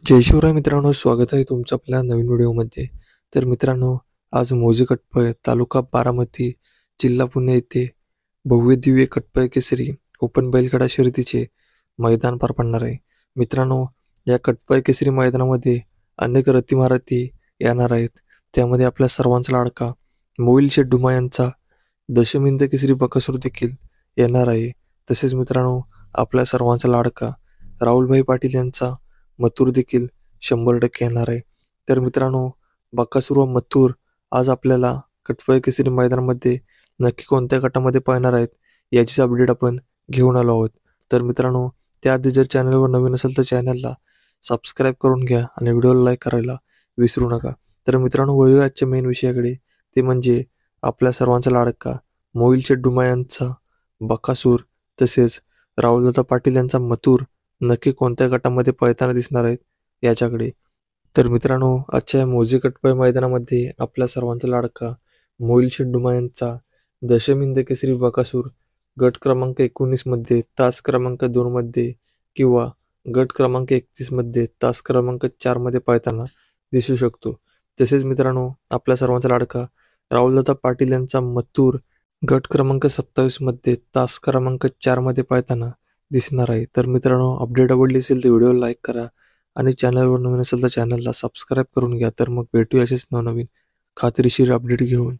जय शिवराय मित्रांनो, स्वागत आहे तुमचं आपल्या नवीन व्हिडिओमध्ये. तर मित्रांनो, आज मौजे कटपळ तालुका बारामती जिल्हा पुणे येथे भव्य दिव्य कटपळ केसरी ओपन बैलगाडा शर्यतीचे मैदान पार पडणार आहे. मित्रांनो, या कटपळ केसरी मैदानामध्ये अनेक रथी येणार आहेत. त्यामध्ये आपल्या सर्वांचा लाडका मोहिल शेठ डुमा यांचा दशमिंद केसरी बकासूर देखील येणार आहे. तसेच मित्रांनो, आपल्या सर्वांचा लाडका राहुलभाई पाटील यांचा मथुर देखील 100% येणार आहे. तर मित्रांनो, बकासूर व मथुर आज आपल्याला कटपळ केसरी मैदानामध्ये नक्की कोणत्या गटामध्ये पळणार आहेत याचीच अपडेट आपण घेऊन आलो आहोत. तर मित्रांनो, त्याआधी जर चॅनलवर नवीन असेल तर चॅनलला सबस्क्राईब करून घ्या आणि व्हिडिओला लाईक करायला विसरू नका. तर मित्रांनो, वळूया आजच्या मेन विषयाकडे, ते म्हणजे आपल्या सर्वांचा लाडका मोहिल शेठ डुमा यांचा बकासूर तसेच राहुलदादा पाटील यांचा मथुर नक्की कोणत्या गटामध्ये पळताना दिसणार आहेत याच्याकडे. तर मित्रांनो, आजच्या या मौजे कटपळ मैदानामध्ये आपल्या सर्वांचा लाडका मोहिल शेठ डुमा यांचा दशमिंद केसरी बकासूर गट क्रमांक 19 मध्ये तास क्रमांक 2 मध्ये किंवा गट क्रमांक 31 मध्ये तास क्रमांक 4 मध्ये पळताना दिसू शकतो. तसेच मित्रांनो, आपल्या सर्वांचा लाडका राहुलदादा पाटील यांचा मथुर गट क्रमांक 27 मध्ये तास क्रमांक 4 मध्ये पळताना दिसणार आहे. तर मित्रांनो, अपडेट आवडली असेल तर व्हिडिओला लाईक करा आणि चॅनलवर नवीन असेल तर चॅनलला सबस्क्राईब करून घ्या. तर मग भेटूया असेच नवनवीन खात्रीशीर अपडेट घेऊन.